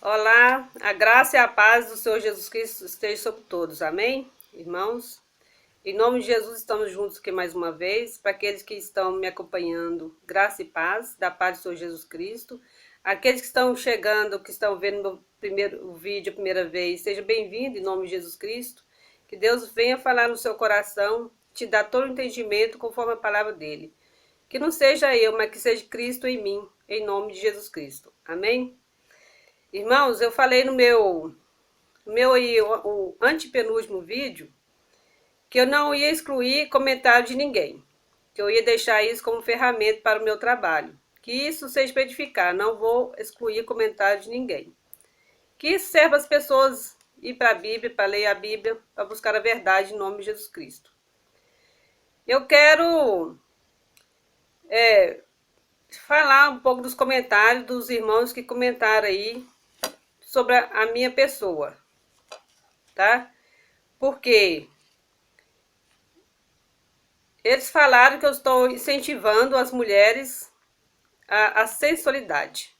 Olá, a graça e a paz do Senhor Jesus Cristo esteja sobre todos, amém? Irmãos, em nome de Jesus estamos juntos aqui mais uma vez, para aqueles que estão me acompanhando, graça e paz, da paz do Senhor Jesus Cristo. Aqueles que estão chegando, que estão vendo meu primeiro vídeo a primeira vez, seja bem-vindo em nome de Jesus Cristo. Que Deus venha falar no seu coração, te dar todo o entendimento conforme a palavra dele. Que não seja eu, mas que seja Cristo em mim, em nome de Jesus Cristo. Amém? Irmãos, eu falei no meu o antepenúltimo vídeo que eu não ia excluir comentário de ninguém, que eu ia deixar isso como ferramenta para o meu trabalho. Que isso seja para edificar, não vou excluir comentário de ninguém. Que isso serva as pessoas ir para a Bíblia, para ler a Bíblia, para buscar a verdade em nome de Jesus Cristo. Eu quero falar um pouco dos comentários dos irmãos que comentaram aí sobre a minha pessoa, tá? Porque eles falaram que eu estou incentivando as mulheres à sensualidade.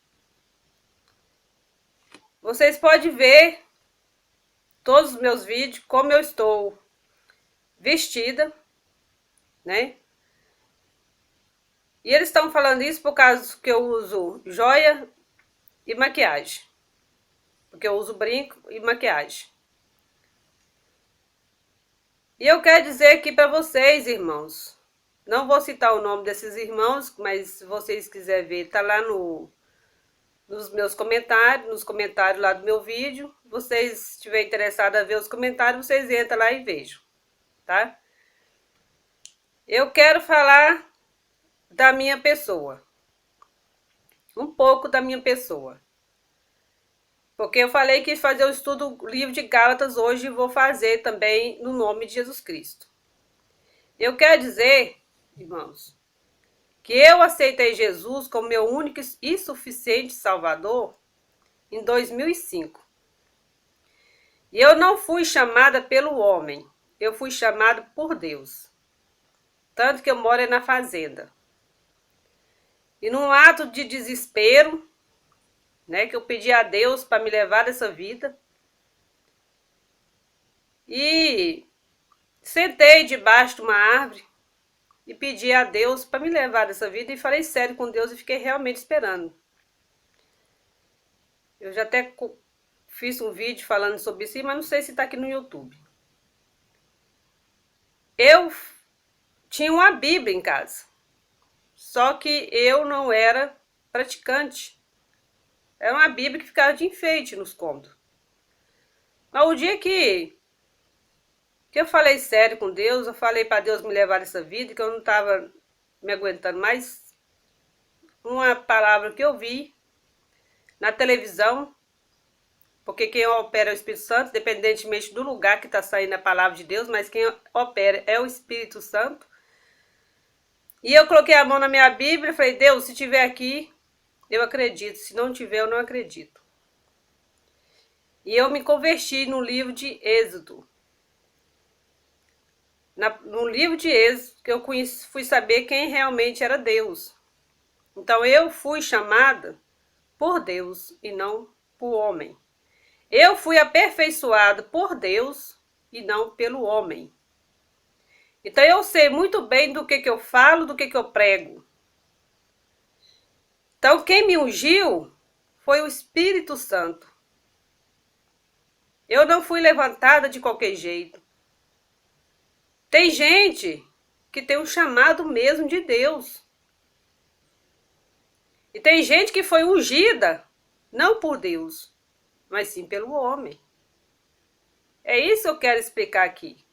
Vocês podem ver todos os meus vídeos como eu estou vestida, né? E eles estão falando isso por causa que eu uso joia e maquiagem. Porque eu uso brinco e maquiagem. E eu quero dizer aqui para vocês, irmãos, não vou citar o nome desses irmãos, mas se vocês quiserem ver, tá lá nos meus comentários, nos comentários lá do meu vídeo. Vocês estiverem interessados a ver os comentários, vocês entram lá e vejam, tá? Eu quero falar da minha pessoa. Um pouco da minha pessoa. Porque eu falei que ia fazer o estudo do livro de Gálatas hoje e vou fazer também no nome de Jesus Cristo. Eu quero dizer, irmãos, que eu aceitei Jesus como meu único e suficiente Salvador em 2005. E eu não fui chamada pelo homem, eu fui chamada por Deus. Tanto que eu moro na fazenda. E num ato de desespero, né, que eu pedi a Deus para me levar dessa vida. E sentei debaixo de uma árvore e pedi a Deus para me levar dessa vida e falei sério com Deus e fiquei realmente esperando. Eu já até fiz um vídeo falando sobre isso, mas não sei se está aqui no YouTube. Eu tinha uma Bíblia em casa, só que eu não era praticante. Era uma Bíblia que ficava de enfeite nos cômodos. Mas o dia que eu falei sério com Deus, eu falei para Deus me levar dessa vida, que eu não estava me aguentando mais, uma palavra que eu vi na televisão, porque quem opera é o Espírito Santo, independentemente do lugar que está saindo a palavra de Deus, mas quem opera é o Espírito Santo. E eu coloquei a mão na minha Bíblia e falei, Deus, se tiver aqui, eu acredito. Se não tiver, eu não acredito. E eu me converti no livro de Êxodo. No livro de Êxodo, que eu fui saber quem realmente era Deus. Então eu fui chamada por Deus e não por homem. Eu fui aperfeiçoada por Deus e não pelo homem. Então eu sei muito bem do que eu falo, do que eu prego. Então quem me ungiu foi o Espírito Santo. Eu não fui levantada de qualquer jeito. Tem gente que tem um chamado mesmo de Deus. E tem gente que foi ungida, não por Deus, mas sim pelo homem. É isso que eu quero explicar aqui.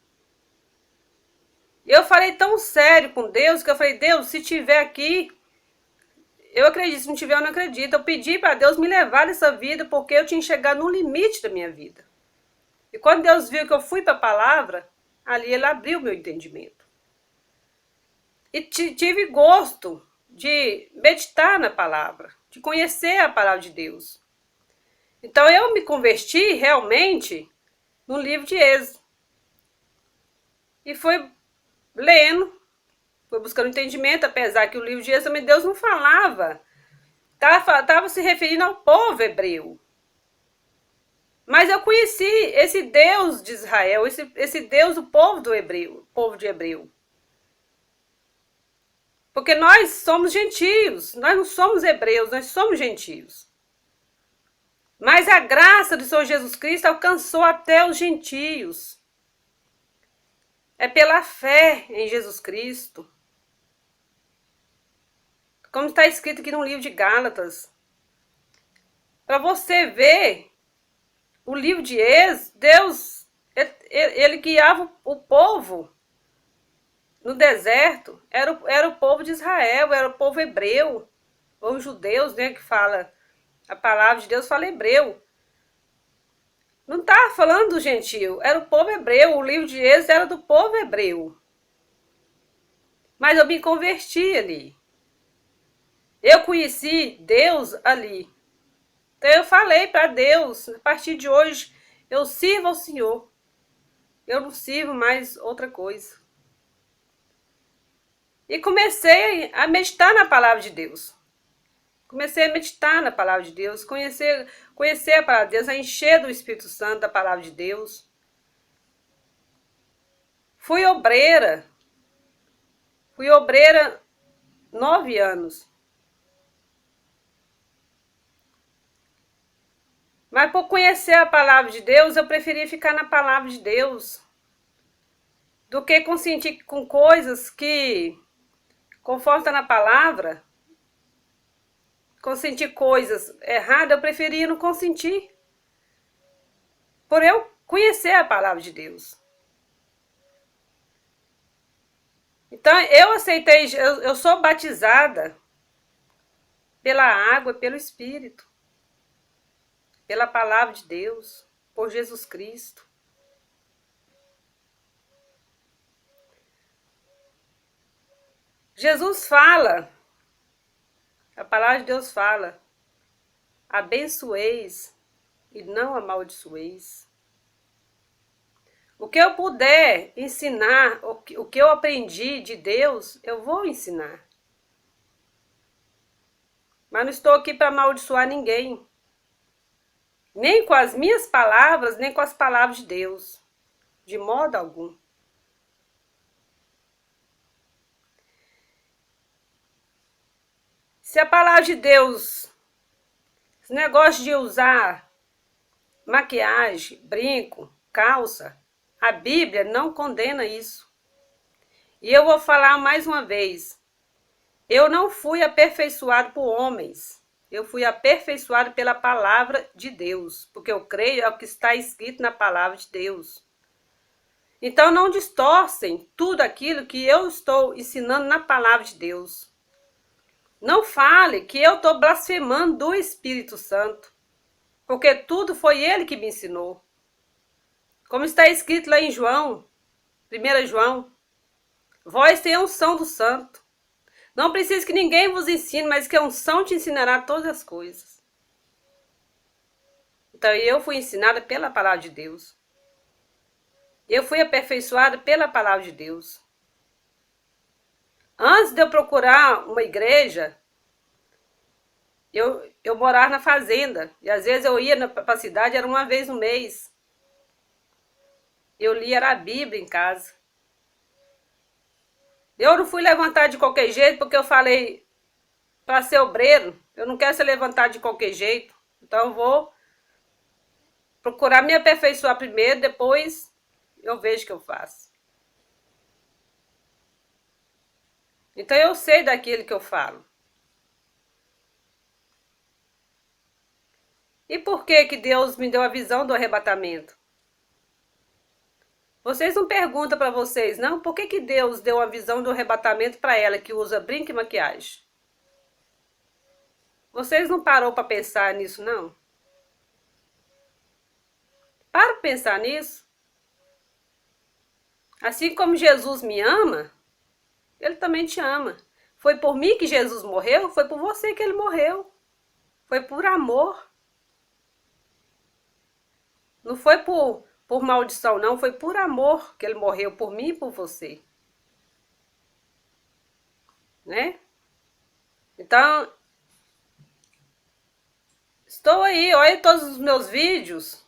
Eu falei tão sério com Deus que eu falei, Deus, se tiver aqui, eu acredito, se não tiver eu não acredito. Eu pedi para Deus me levar dessa vida porque eu tinha chegado no limite da minha vida. E quando Deus viu que eu fui para a palavra, ali ele abriu meu entendimento. E tive gosto de meditar na palavra, de conhecer a palavra de Deus. Então eu me converti realmente no livro de Êxodo. E fui lendo, fui buscando entendimento, apesar que o livro de Êxodo Deus não falava. Estava se referindo ao povo hebreu. Mas eu conheci esse Deus de Israel, esse Deus do povo do hebreu, povo de Hebreu. Porque nós somos gentios, nós não somos hebreus, nós somos gentios. Mas a graça do Senhor Jesus Cristo alcançou até os gentios. É pela fé em Jesus Cristo. Como está escrito aqui no livro de Gálatas. Para você ver, o livro de Êxodo, Deus, ele guiava o povo no deserto. Era o povo de Israel, era o povo hebreu. Ou os judeus, né, que fala, a palavra de Deus fala hebreu. Não estava falando do gentio, era o povo hebreu. O livro de Êxodo era do povo hebreu. Mas eu me converti ali. Eu conheci Deus ali. Então eu falei para Deus, a partir de hoje, eu sirvo ao Senhor. Eu não sirvo mais outra coisa. E comecei a meditar na palavra de Deus. Comecei a meditar na palavra de Deus, conhecer a palavra de Deus, a encher do Espírito Santo da palavra de Deus. Fui obreira 9 anos. Mas por conhecer a palavra de Deus, eu preferia ficar na palavra de Deus do que consentir com coisas que, conforme está na palavra, consentir coisas erradas, eu preferia não consentir. Por eu conhecer a palavra de Deus. Então, eu aceitei, eu sou batizada pela água e pelo Espírito. Pela palavra de Deus, por Jesus Cristo. Jesus fala, a palavra de Deus fala, abençoeis e não amaldiçoeis. O que eu puder ensinar, o que eu aprendi de Deus, eu vou ensinar. Mas não estou aqui para amaldiçoar ninguém. Nem com as minhas palavras, nem com as palavras de Deus. De modo algum. Se a palavra de Deus, esse negócio de usar maquiagem, brinco, calça, a Bíblia não condena isso. E eu vou falar mais uma vez. Eu não fui aperfeiçoado por homens. Eu fui aperfeiçoado pela palavra de Deus. Porque eu creio é o que está escrito na palavra de Deus. Então não distorcem tudo aquilo que eu estou ensinando na palavra de Deus. Não fale que eu estou blasfemando do Espírito Santo. Porque tudo foi ele que me ensinou. Como está escrito lá em João, 1 João. Vós têm a unção do santo. Não precisa que ninguém vos ensine, mas que a unção te ensinará todas as coisas. Então eu fui ensinada pela palavra de Deus. Eu fui aperfeiçoada pela palavra de Deus. Antes de eu procurar uma igreja, eu morava na fazenda. E às vezes eu ia para a cidade, era uma vez no mês. Eu lia a Bíblia em casa. Eu não fui levantar de qualquer jeito, porque eu falei, para ser obreiro, eu não quero ser levantado de qualquer jeito. Então eu vou procurar me aperfeiçoar primeiro, depois eu vejo o que eu faço. Então eu sei daquilo que eu falo. E por que que Deus me deu a visão do arrebatamento? Vocês não perguntam para vocês, não? Por que que Deus deu a visão do arrebatamento para ela que usa brinco e maquiagem? Vocês não parou para pensar nisso, não? Para pensar nisso. Assim como Jesus me ama, ele também te ama. Foi por mim que Jesus morreu, foi por você que ele morreu. Foi por amor. Não foi por maldição, não. Foi por amor que ele morreu por mim e por você. Né? Então, estou aí, olha todos os meus vídeos.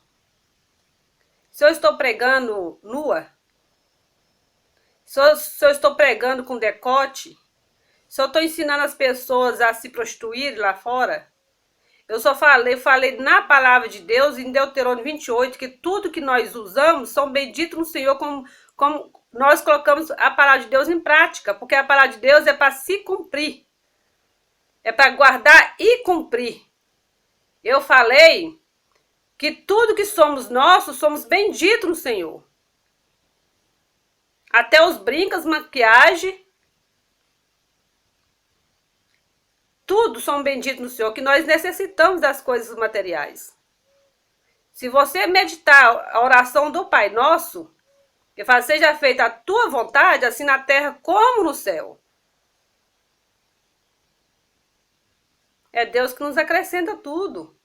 Se eu estou pregando nua, se eu estou pregando com decote, se eu estou ensinando as pessoas a se prostituir lá fora, eu só falei na palavra de Deus, em Deuteronômio 28, que tudo que nós usamos são benditos no Senhor, como nós colocamos a palavra de Deus em prática, porque a palavra de Deus é para se cumprir, é para guardar e cumprir. Eu falei que tudo que somos nossos, somos benditos no Senhor. Até os brincos, maquiagem, tudo são benditos no Senhor, que nós necessitamos das coisas materiais. Se você meditar a oração do Pai Nosso, que fala, seja feita a tua vontade, assim na terra como no céu. É Deus que nos acrescenta tudo.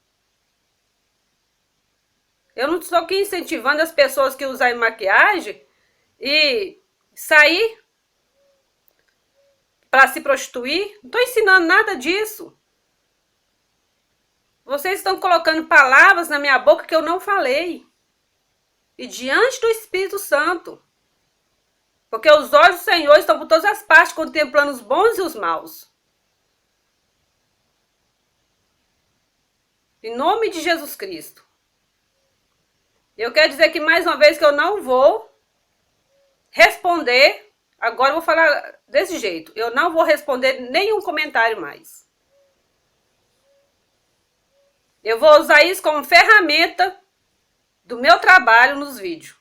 Eu não estou aqui incentivando as pessoas que usam maquiagem e sair para se prostituir. Não estou ensinando nada disso. Vocês estão colocando palavras na minha boca que eu não falei. E diante do Espírito Santo. Porque os olhos do Senhor estão por todas as partes, contemplando os bons e os maus. Em nome de Jesus Cristo. Eu quero dizer que mais uma vez que eu não vou responder. Agora eu vou falar desse jeito. Eu não vou responder nenhum comentário mais. Eu vou usar isso como ferramenta do meu trabalho nos vídeos.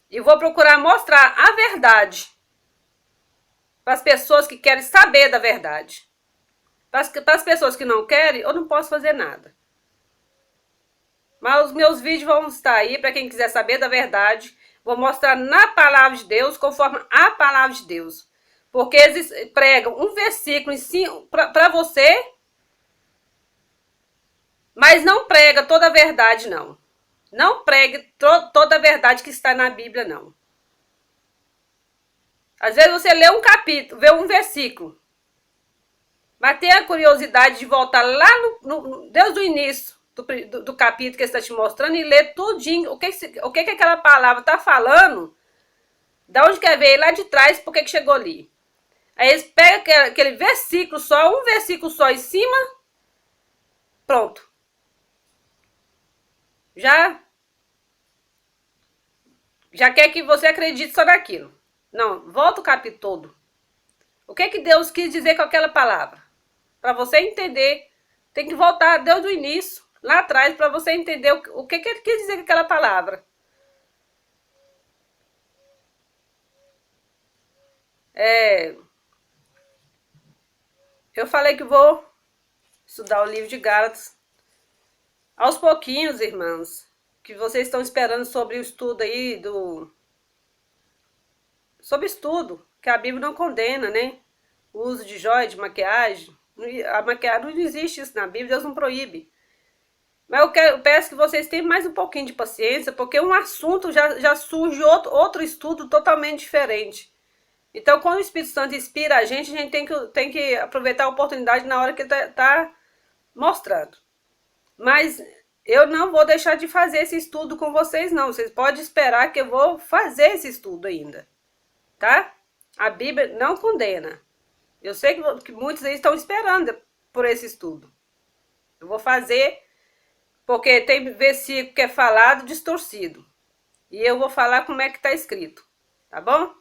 E vou procurar mostrar a verdade para as pessoas que querem saber da verdade. Para as pessoas que não querem, eu não posso fazer nada. Mas os meus vídeos vão estar aí para quem quiser saber da verdade. Vou mostrar na palavra de Deus, conforme a palavra de Deus. Porque eles pregam um versículo para você, mas não prega toda a verdade, não. Não pregue toda a verdade que está na Bíblia, não. Às vezes você lê um capítulo, vê um versículo, mas tem a curiosidade de voltar lá desde o início do capítulo que está te mostrando e ler tudinho o que aquela palavra está falando, da onde quer ver lá de trás, por que chegou ali. Aí eles pegam aquele versículo só, um versículo só em cima, pronto. Já quer que você acredite só naquilo. Não, volta o capítulo todo. O que Deus quis dizer com aquela palavra? Para você entender, tem que voltar desde o início, lá atrás, para você entender o que ele quis dizer com aquela palavra. Eu falei que vou estudar o livro de Gálatas. Aos pouquinhos, irmãos, que vocês estão esperando sobre o estudo aí sobre estudo, que a Bíblia não condena, né? O uso de joia, de maquiagem. A maquiagem não existe isso na Bíblia, Deus não proíbe. Mas eu peço que vocês tenham mais um pouquinho de paciência, porque um assunto já surge outro estudo totalmente diferente. Então, quando o Espírito Santo inspira a gente tem que aproveitar a oportunidade na hora que ele tá mostrando. Mas eu não vou deixar de fazer esse estudo com vocês, não. Vocês podem esperar que eu vou fazer esse estudo ainda, tá? A Bíblia não condena. Eu sei que muitos aí estão esperando por esse estudo. Eu vou fazer, porque tem versículo que é falado distorcido. E eu vou falar como é que está escrito, tá bom?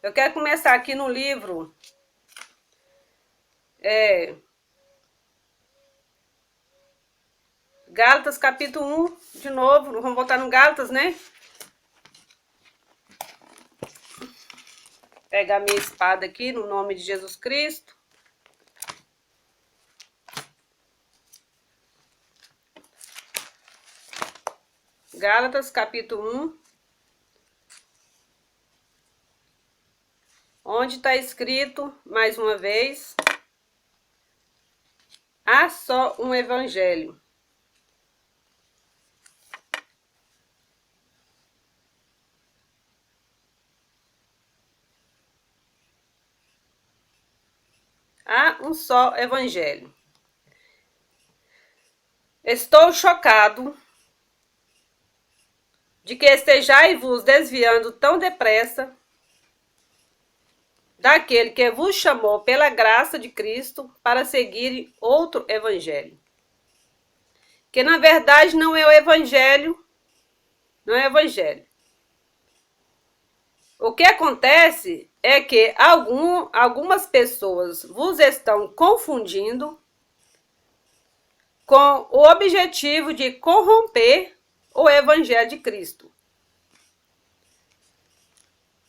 Eu quero começar aqui no livro Gálatas, capítulo 1, de novo. Vamos voltar no Gálatas, né? Pegar minha espada aqui, no nome de Jesus Cristo. Gálatas, capítulo 1. Onde está escrito, mais uma vez, há só um evangelho. Há um só evangelho. Estou chocado de que estejais-vos desviando tão depressa daquele que vos chamou pela graça de Cristo para seguir outro evangelho. Que na verdade não é o evangelho, não é o evangelho. O que acontece é que algumas pessoas vos estão confundindo com o objetivo de corromper o evangelho de Cristo.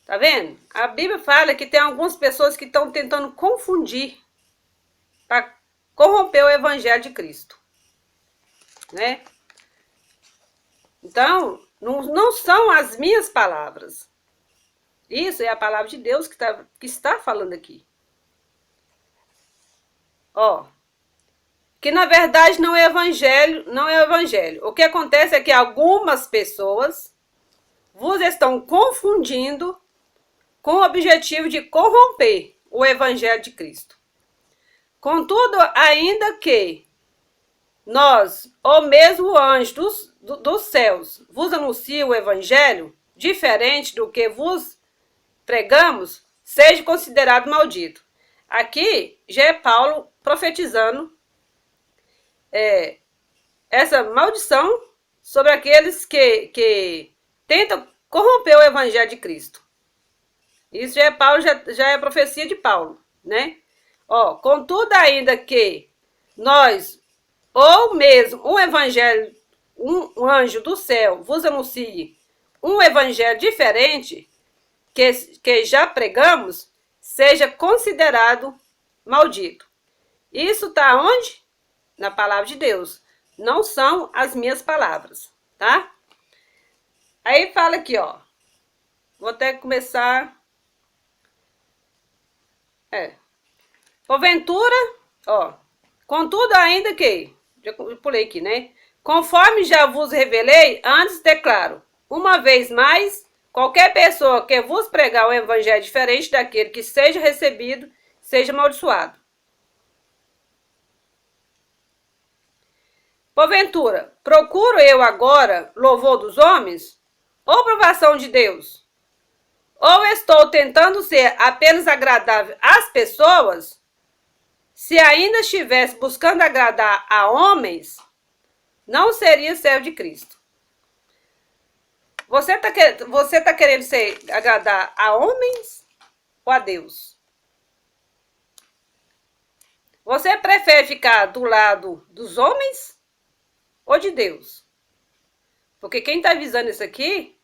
Tá vendo? A Bíblia fala que tem algumas pessoas que estão tentando confundir para corromper o evangelho de Cristo, né? Então, não são as minhas palavras. Isso é a palavra de Deus que está falando aqui. Ó, que na verdade não é evangelho, não é o evangelho. O que acontece é que algumas pessoas vos estão confundindo com o objetivo de corromper o evangelho de Cristo. Contudo, ainda que nós, ou mesmo o anjo dos céus, vos anuncie o evangelho diferente do que vos pregamos, seja considerado maldito. Aqui já é Paulo profetizando essa maldição sobre aqueles que tentam corromper o evangelho de Cristo. Isso já é Paulo, já é profecia de Paulo, né? Ó, contudo, ainda que nós, ou mesmo um evangelho, um anjo do céu vos anuncie um evangelho diferente que já pregamos, seja considerado maldito. Isso está onde? Na palavra de Deus. Não são as minhas palavras, tá? Aí fala aqui, ó. Vou até começar. Porventura, ó. Contudo, ainda que. Já pulei aqui, né? Conforme já vos revelei, antes declaro. Uma vez mais, qualquer pessoa que vos pregar um evangelho diferente daquele que seja recebido, seja amaldiçoado. Porventura, procuro eu agora louvor dos homens ou provação de Deus? Ou estou tentando ser apenas agradável às pessoas? Se ainda estivesse buscando agradar a homens, não seria servo de Cristo. Você tá querendo agradar a homens ou a Deus? Você prefere ficar do lado dos homens ou de Deus? Porque quem está avisando isso aqui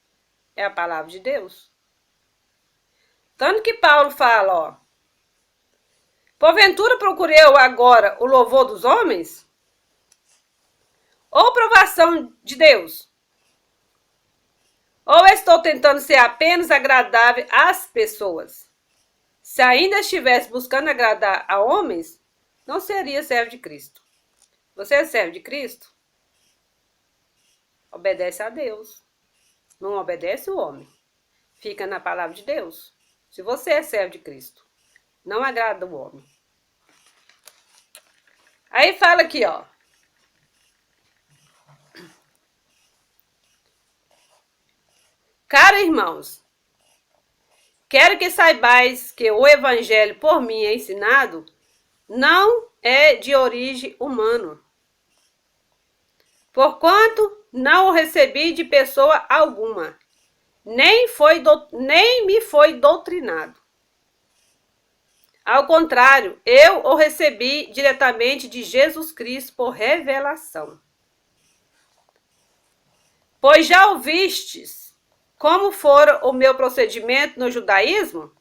é a palavra de Deus. Tanto que Paulo fala, ó. Porventura procurei eu agora o louvor dos homens? Ou provação de Deus? Ou estou tentando ser apenas agradável às pessoas? Se ainda estivesse buscando agradar a homens, não seria servo de Cristo. Você é servo de Cristo? Obedece a Deus. Não obedece o homem. Fica na palavra de Deus. Se você é servo de Cristo, não agrada o homem. Aí fala aqui, ó. Caros irmãos, quero que saibais que o evangelho por mim ensinado não é de origem humana. Porquanto não o recebi de pessoa alguma, nem me foi doutrinado. Ao contrário, eu o recebi diretamente de Jesus Cristo por revelação. Pois já ouvistes como fora o meu procedimento no judaísmo?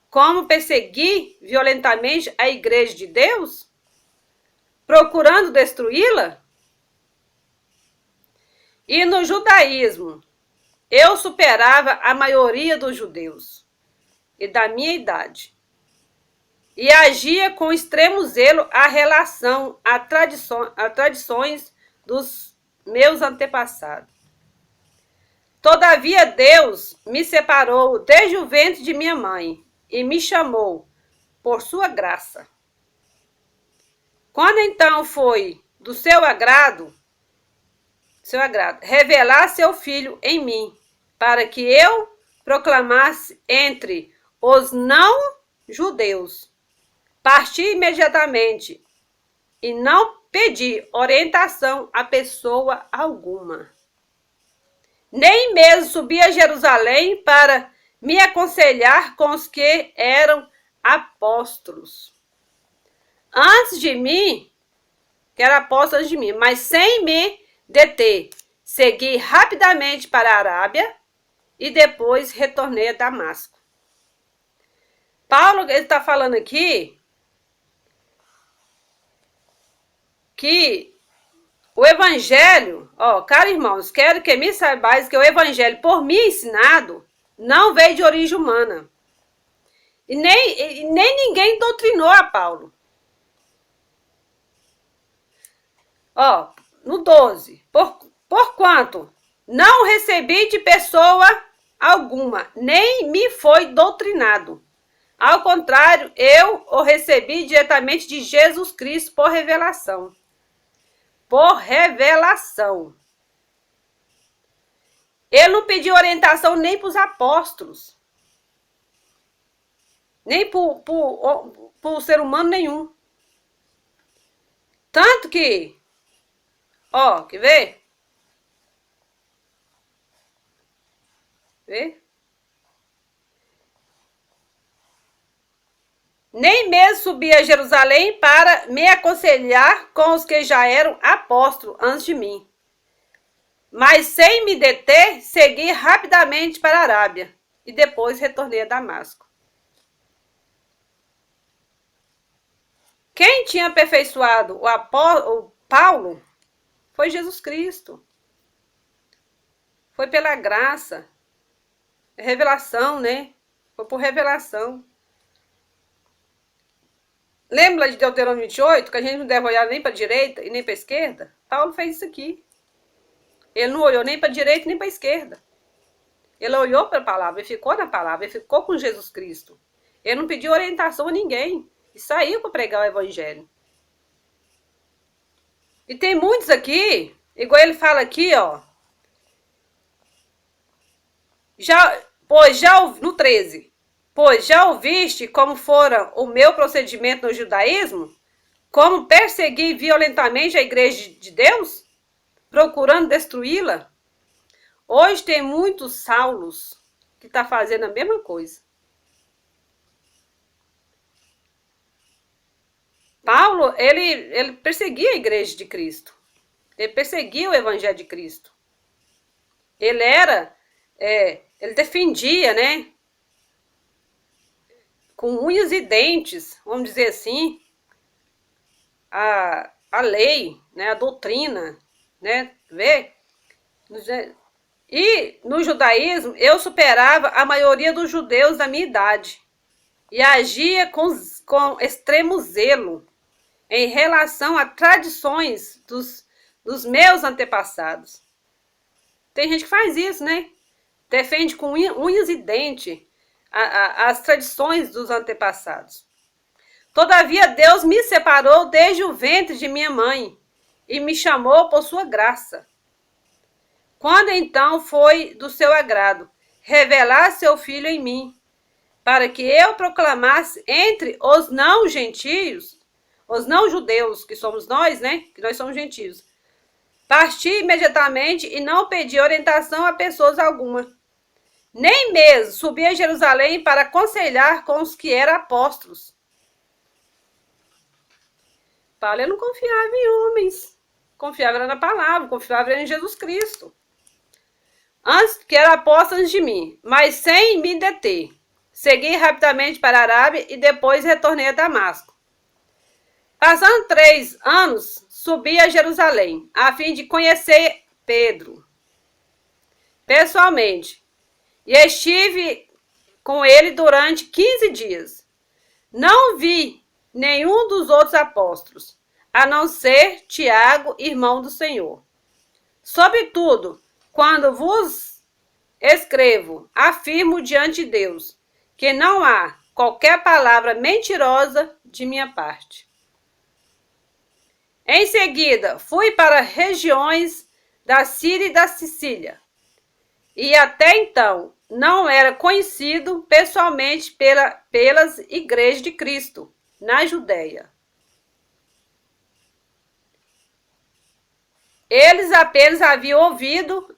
Como persegui violentamente a igreja de Deus, procurando destruí-la? E no judaísmo, eu superava a maioria dos judeus e da minha idade, e agia com extremo zelo a relação a tradições dos meus antepassados. Todavia Deus me separou desde o ventre de minha mãe e me chamou por sua graça. Quando então foi do seu agrado seu agrado, revelar seu filho em mim, para que eu proclamasse entre os não judeus. Parti imediatamente e não pedi orientação a pessoa alguma. Nem mesmo subi a Jerusalém para me aconselhar com os que eram apóstolos. Antes de mim, que era apóstolo antes de mim, mas sem me deter, segui rapidamente para a Arábia e depois retornei a Damasco. Paulo está falando aqui que o evangelho, caros irmãos, quero que me saibais que o evangelho por mim ensinado não veio de origem humana. E nem ninguém doutrinou a Paulo. No 12. Porquanto não recebi de pessoa alguma, nem me foi doutrinado. Ao contrário, eu o recebi diretamente de Jesus Cristo por revelação. Por revelação. Ele não pediu orientação nem para os apóstolos. Nem para o ser humano nenhum. Tanto que, quer ver? Vê? Nem mesmo subi a Jerusalém para me aconselhar com os que já eram apóstolos antes de mim. Mas sem me deter, segui rapidamente para a Arábia e depois retornei a Damasco. Quem tinha aperfeiçoado o Paulo foi Jesus Cristo. Foi pela graça. Revelação, né? Foi por revelação. Lembra de Deuteronômio 28, que a gente não deve olhar nem para a direita e nem para a esquerda? Paulo fez isso aqui. Ele não olhou nem para a direita nem para a esquerda. Ele olhou para a palavra, ele ficou na palavra, ele ficou com Jesus Cristo. Ele não pediu orientação a ninguém. E saiu para pregar o evangelho. E tem muitos aqui, igual ele fala aqui, no 13. Pois já ouviste como fora o meu procedimento no judaísmo? Como persegui violentamente a igreja de Deus? Procurando destruí-la? Hoje tem muitos Saulos que estão fazendo a mesma coisa. Paulo, ele perseguia a igreja de Cristo. Ele perseguia o evangelho de Cristo. Ele ele defendia, né? Com unhas e dentes, vamos dizer assim, a lei, né? A doutrina, né? Vê? E no judaísmo, eu superava a maioria dos judeus da minha idade e agia com extremo zelo em relação a tradições dos meus antepassados. Tem gente que faz isso, né? Defende com unhas e dentes as tradições dos antepassados. Todavia, Deus me separou desde o ventre de minha mãe e me chamou por sua graça. Quando então foi do seu agrado revelar seu filho em mim, para que eu proclamasse entre os não gentios, os não judeus, que somos nós, né? Que nós somos gentios. Parti imediatamente e não pedi orientação a pessoas alguma. Nem mesmo subi a Jerusalém para aconselhar com os que eram apóstolos. Paulo não confiava em homens. Confiava na palavra, confiava em Jesus Cristo. Antes que era apóstolo antes de mim, mas sem me deter. Segui rapidamente para a Arábia e depois retornei a Damasco. Passando 3 anos, subi a Jerusalém, a fim de conhecer Pedro pessoalmente. E estive com ele durante 15 dias. Não vi nenhum dos outros apóstolos, a não ser Tiago, irmão do Senhor. Sobretudo, quando vos escrevo, afirmo diante de Deus que não há qualquer palavra mentirosa de minha parte. Em seguida, fui para regiões da Síria e da Sicília, e até então não era conhecido pessoalmente pelas igrejas de Cristo na Judéia. Eles apenas haviam ouvido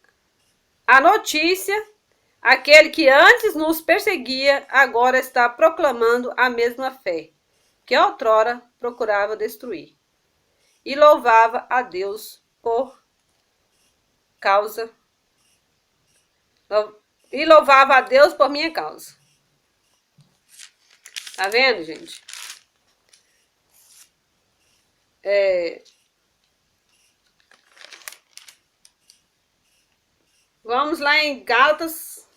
a notícia. Aquele que antes nos perseguia, agora está proclamando a mesma fé, que outrora procurava destruir. E louvava a Deus por causa. E louvava a Deus por minha causa. Tá vendo, gente? Vamos lá em Gálatas,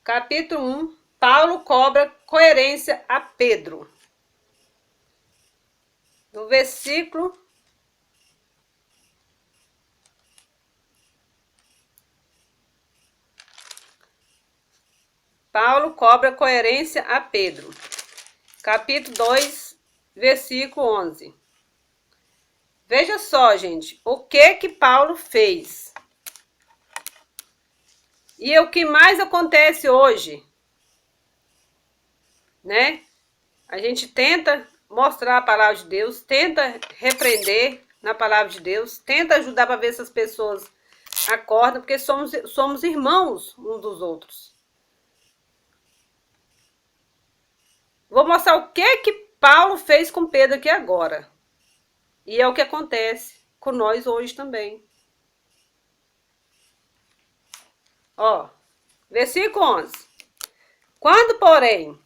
capítulo 1. Paulo cobra coerência a Pedro. No versículo Paulo cobra coerência a Pedro. Capítulo 2, versículo 11. Veja só, gente, o que Paulo fez. E o que mais acontece hoje, né? A gente tenta mostrar a palavra de Deus, tenta repreender na palavra de Deus, tenta ajudar para ver se as pessoas acordam, porque somos irmãos uns dos outros. Vou mostrar o que Paulo fez com Pedro aqui agora. E é o que acontece com nós hoje também. Ó, versículo 11. Quando, porém,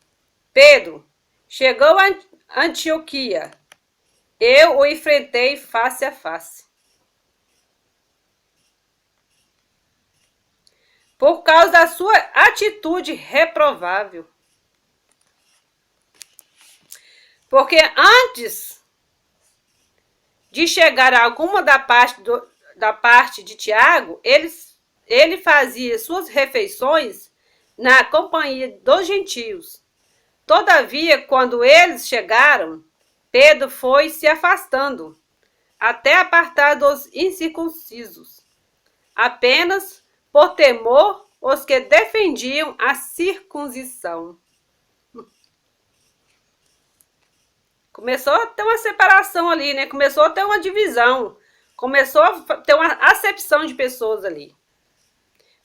Pedro chegou a Antioquia, eu o enfrentei face a face. Por causa da sua atitude reprovável. Porque antes de chegar a alguma da parte de Tiago, ele fazia suas refeições na companhia dos gentios. Todavia, quando eles chegaram, Pedro foi se afastando, até apartar dos incircuncisos, apenas por temor os que defendiam a circuncisão. Começou a ter uma separação ali, né? Começou a ter uma divisão. Começou a ter uma acepção de pessoas ali.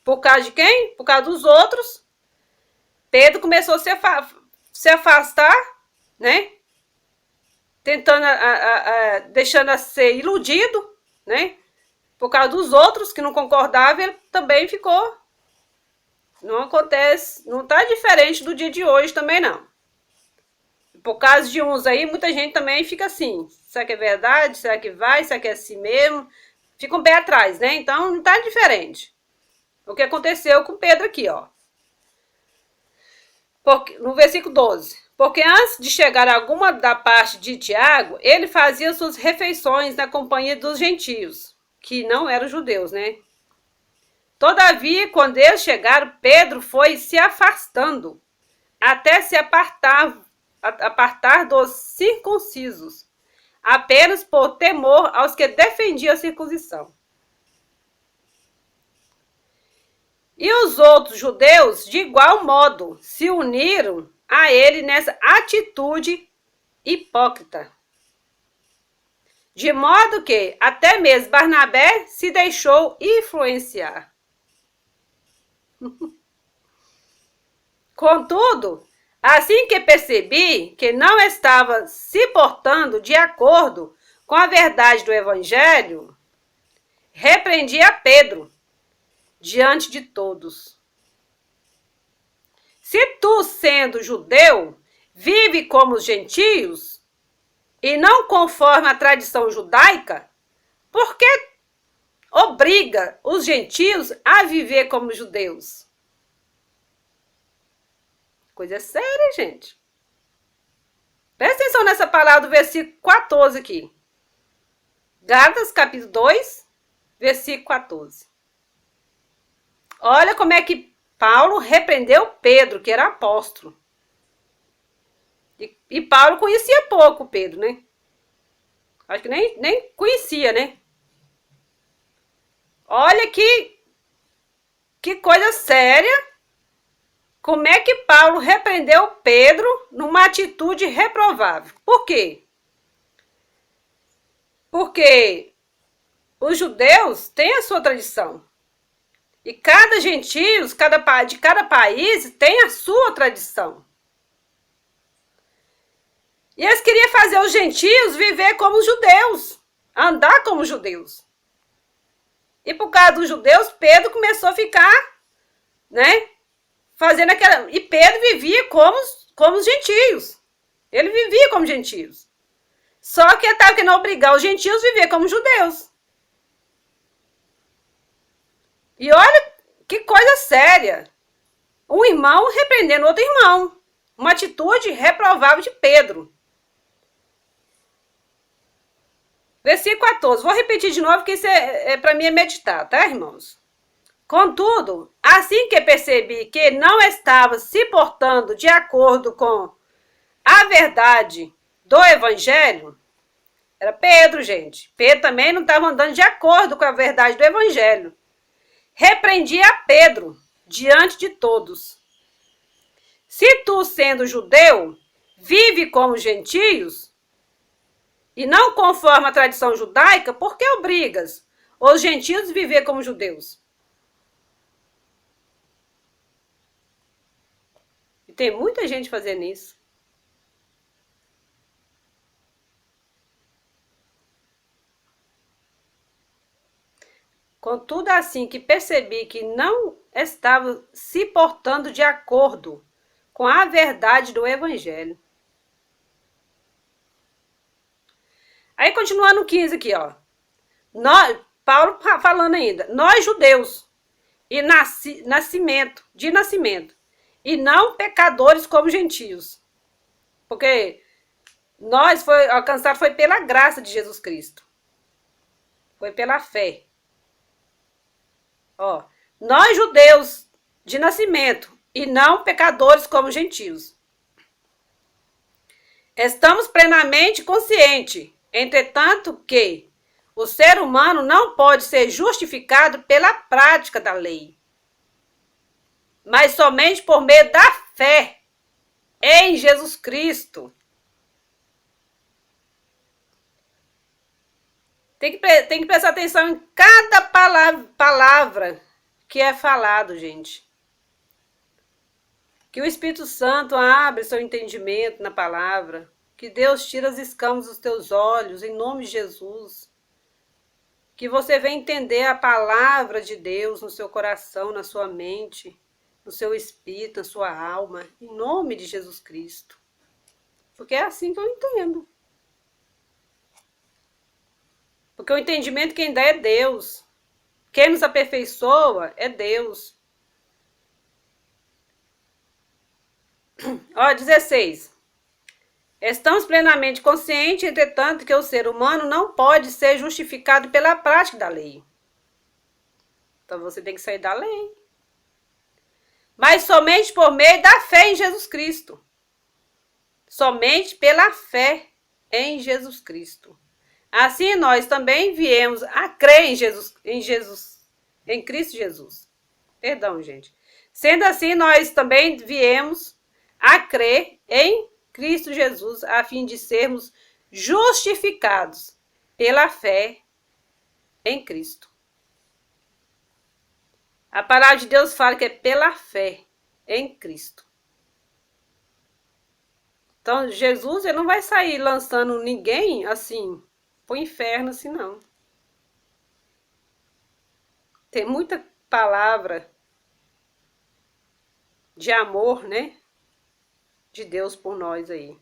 Por causa de quem? Por causa dos outros. Pedro começou a se afastar, né? Tentando, deixando a ser iludido, né? Por causa dos outros que não concordavam, ele também ficou. Não acontece, não tá diferente do dia de hoje também, não. Por causa de uns aí, muita gente também fica assim. Será que é verdade? Será que vai? Será que é assim mesmo? Fica um pé atrás, né? Então, não tá diferente. O que aconteceu com Pedro aqui, ó. No versículo 12. Porque antes de chegar a alguma da parte de Tiago, ele fazia suas refeições na companhia dos gentios, que não eram judeus, né? Todavia, quando eles chegaram, Pedro foi se afastando, até se apartar dos circuncisos, apenas por temor aos que defendiam a circuncisão. E os outros judeus, de igual modo, se uniram a ele nessa atitude hipócrita. De modo que até mesmo Barnabé se deixou influenciar. Contudo, assim que percebi que não estava se portando de acordo com a verdade do Evangelho, repreendi a Pedro diante de todos. Se tu, sendo judeu, vive como os gentios e não conforme a tradição judaica, por que obriga os gentios a viver como judeus? Coisa séria, gente. Presta atenção nessa palavra do versículo 14 aqui. Gálatas, capítulo 2, versículo 14. Olha como é que Paulo repreendeu Pedro, que era apóstolo. E Paulo conhecia pouco Pedro, né? Acho que nem conhecia, né? Olha que coisa séria. Como é que Paulo repreendeu Pedro numa atitude reprovável? Por quê? Porque os judeus têm a sua tradição. E cada gentio, de cada país, tem a sua tradição. E eles queriam fazer os gentios viver como os judeus, andar como os judeus. E por causa dos judeus, Pedro começou a ficar, né, fazendo aquela... E Pedro vivia como os gentios. Ele vivia como gentios. Só que ele estava querendo obrigar os gentios a viver como judeus. E olha que coisa séria. Um irmão repreendendo outro irmão. Uma atitude reprovável de Pedro. Versículo 14. Vou repetir de novo, porque isso para mim é meditar, tá, irmãos? Contudo, assim que percebi que não estava se portando de acordo com a verdade do evangelho, era Pedro, gente. Pedro também não estava andando de acordo com a verdade do evangelho. Repreendi a Pedro diante de todos. Se tu, sendo judeu, vive como gentios, e não conforme a tradição judaica, por que obrigas os gentios a viver como judeus? E tem muita gente fazendo isso. Contudo, assim que percebi que não estava se portando de acordo com a verdade do evangelho. Aí, continuando no 15 aqui, ó. Paulo falando ainda. Nós, judeus, e nascimento, e não pecadores como gentios. Porque nós alcançado foi pela graça de Jesus Cristo. Foi pela fé. Ó, nós, judeus de nascimento, e não pecadores como gentios. Estamos plenamente conscientes, entretanto, que o ser humano não pode ser justificado pela prática da lei, mas somente por meio da fé em Jesus Cristo. Tem que prestar atenção em cada palavra que é falado, gente. Que o Espírito Santo abre seu entendimento na palavra. Que Deus tira as escamas dos teus olhos, em nome de Jesus. Que você venha entender a palavra de Deus no seu coração, na sua mente, no seu espírito, na sua alma, em nome de Jesus Cristo. Porque é assim que eu entendo. Porque o entendimento quem dá é Deus. Quem nos aperfeiçoa é Deus. Ó, 16. Estamos plenamente conscientes, entretanto, que o ser humano não pode ser justificado pela prática da lei. Então você tem que sair da lei. Mas somente por meio da fé em Jesus Cristo. Somente pela fé em Jesus Cristo. Assim nós também viemos a crer em Cristo Jesus. Perdão, gente. Sendo assim, nós também viemos a crer em Cristo Jesus, a fim de sermos justificados pela fé em Cristo. A palavra de Deus fala que é pela fé em Cristo. Então, Jesus ele não vai sair lançando ninguém assim pro inferno, assim, não. Tem muita palavra de amor, né? De Deus por nós aí.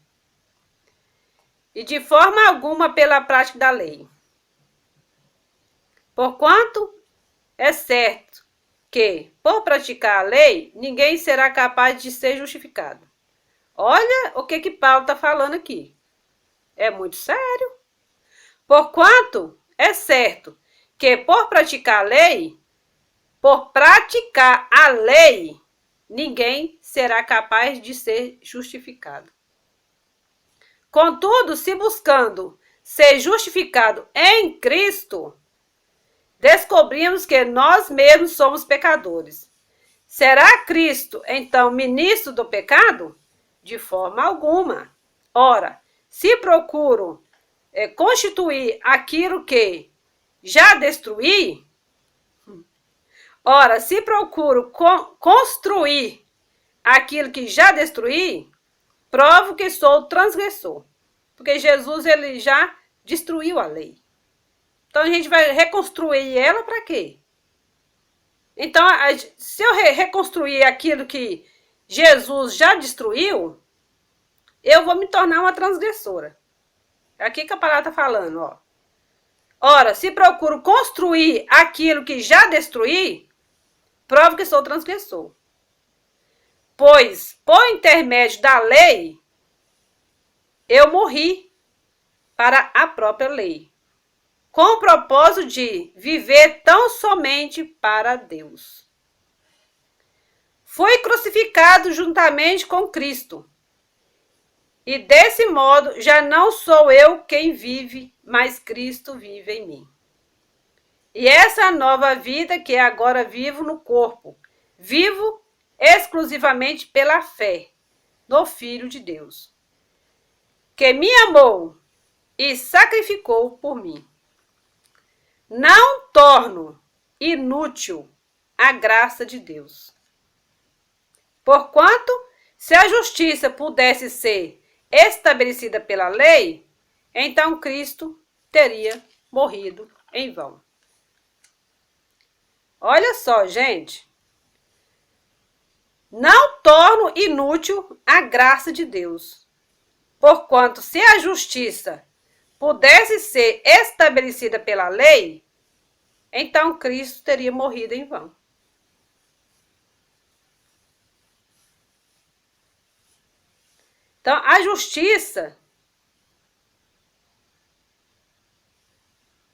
E de forma alguma pela prática da lei. Porquanto é certo que, por praticar a lei, ninguém será capaz de ser justificado. Olha o que Paulo está falando aqui. É muito sério. Porquanto é certo que por praticar a lei, ninguém será capaz de ser justificado. Contudo, se buscando ser justificado em Cristo, descobrimos que nós mesmos somos pecadores. Será Cristo, então, ministro do pecado? De forma alguma. Ora, se procuro constituir aquilo que já destruí, se procuro construir aquilo que já destruí, provo que sou transgressor. Porque Jesus ele já destruiu a lei. Então a gente vai reconstruir ela para quê? Então, se eu reconstruir aquilo que Jesus já destruiu, eu vou me tornar uma transgressora. É aqui que a palavra está falando, ó. Ora, se procuro construir aquilo que já destruí, provo que sou transgressor. Pois, por intermédio da lei, eu morri para a própria lei, com o propósito de viver tão somente para Deus. Fui crucificado juntamente com Cristo. E desse modo, já não sou eu quem vive, mas Cristo vive em mim. E essa nova vida que agora vivo no corpo, vivo exclusivamente pela fé no Filho de Deus, que me amou e sacrificou por mim. Não torno inútil a graça de Deus. Porquanto, se a justiça pudesse ser estabelecida pela lei, então Cristo teria morrido em vão. Olha só, gente. Não torno inútil a graça de Deus. Porquanto, se a justiça pudesse ser estabelecida pela lei, então Cristo teria morrido em vão. Então, a justiça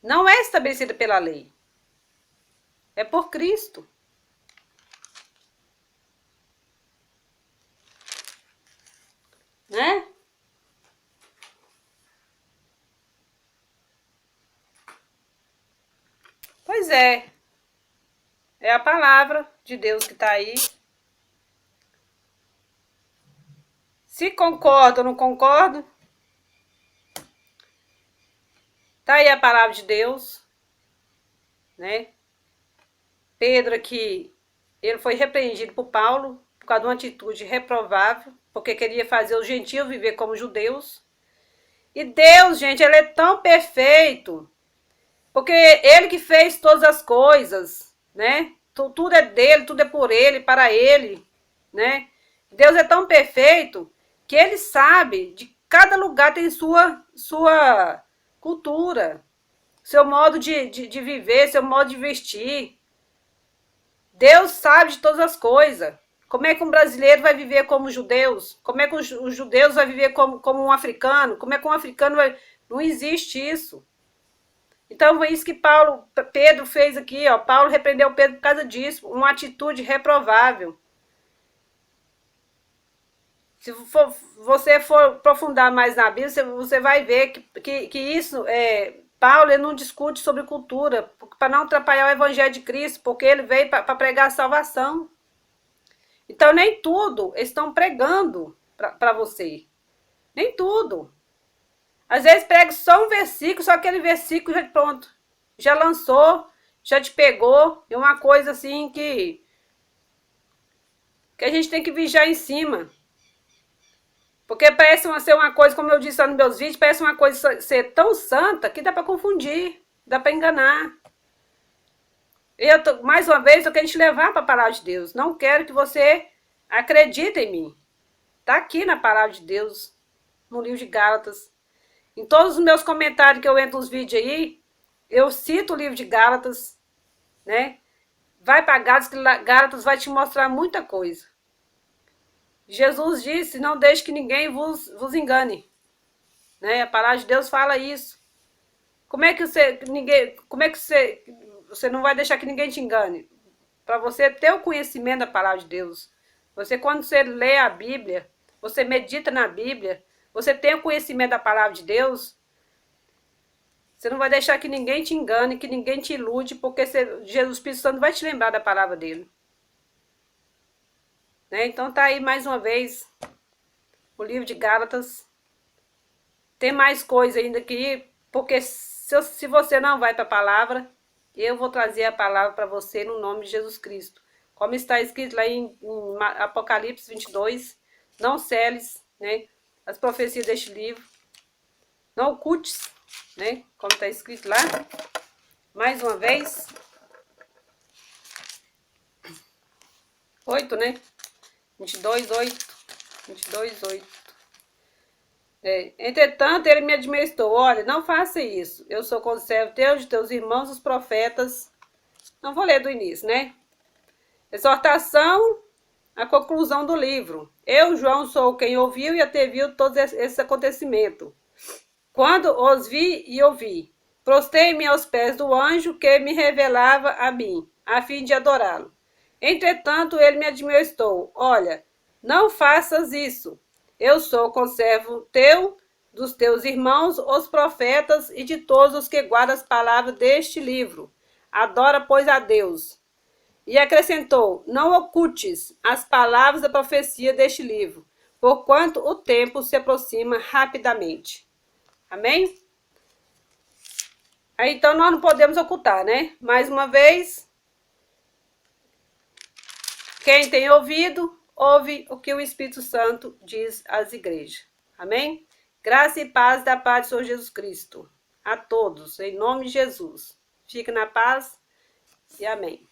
não é estabelecida pela lei. É por Cristo. Né? Pois é. É a palavra de Deus que está aí. Se concordo ou não concordo, tá aí a palavra de Deus, né? Pedro aqui, ele foi repreendido por Paulo por causa de uma atitude reprovável, porque queria fazer os gentios viver como judeus. E Deus, gente, ele é tão perfeito, porque ele que fez todas as coisas, né? Tudo é dele, tudo é por ele, para ele, né? Deus é tão perfeito que ele sabe de cada lugar tem sua cultura, seu modo de viver, seu modo de vestir. Deus sabe de todas as coisas. Como é que um brasileiro vai viver como judeus? Como é que os judeus vai viver como um africano? Como é que um africano vai... Não existe isso. Então foi isso que Pedro fez aqui, ó. Paulo repreendeu Pedro por causa disso, uma atitude reprovável. Se você for aprofundar mais na Bíblia, você vai ver que isso, Paulo ele não discute sobre cultura, para não atrapalhar o evangelho de Cristo, porque ele veio para pregar a salvação. Então, nem tudo estão pregando para você. Nem tudo. Às vezes prega só um versículo, só aquele versículo já pronto. Já lançou, já te pegou. É uma coisa assim que a gente tem que vigiar em cima. Porque parece ser uma coisa, como eu disse lá nos meus vídeos, parece uma coisa ser tão santa que dá para confundir, dá para enganar. Mais uma vez, eu quero te levar para a palavra de Deus. Não quero que você acredite em mim. Está aqui na palavra de Deus, no livro de Gálatas. Em todos os meus comentários que eu entro nos vídeos aí, eu cito o livro de Gálatas, né? Vai para Gálatas, que Gálatas vai te mostrar muita coisa. Jesus disse, não deixe que ninguém vos engane. Né? A palavra de Deus fala isso. Como é que você não vai deixar que ninguém te engane? Para você ter o conhecimento da palavra de Deus. Quando você lê a Bíblia, você medita na Bíblia, você tem o conhecimento da palavra de Deus, Você não vai deixar que ninguém te engane, que ninguém te ilude, porque Jesus Espírito Santo vai te lembrar da palavra dele. Né? Então tá aí mais uma vez o livro de Gálatas. Tem mais coisa ainda aqui, porque se você não vai para a palavra, eu vou trazer a palavra para você no nome de Jesus Cristo. Como está escrito lá em Apocalipse 22, não celes, né, as profecias deste livro, não ocultes, né, como está escrito lá. Mais uma vez. 8, né? 22, 8. 22, 8. Entretanto, ele me admoestou: olha, não faça isso. Eu sou conservo teu, de teus irmãos, os profetas. Não vou ler do início, né? Exortação, a conclusão do livro. Eu, João, sou quem ouviu e ateviu todos esses acontecimentos. Quando os vi e ouvi, prostei-me aos pés do anjo que me revelava a mim, a fim de adorá-lo. Entretanto, ele me admoestou: olha, não faças isso. Eu sou conservo teu, dos teus irmãos, os profetas, e de todos os que guardam as palavras deste livro. Adora, pois, a Deus. E acrescentou: não ocultes as palavras da profecia deste livro, porquanto o tempo se aproxima rapidamente. Amém? Aí, então, nós não podemos ocultar, né? Mais uma vez, quem tem ouvido, ouve o que o Espírito Santo diz às igrejas. Amém? Graça e paz da paz do Senhor Jesus Cristo. A todos, em nome de Jesus. Fique na paz e amém.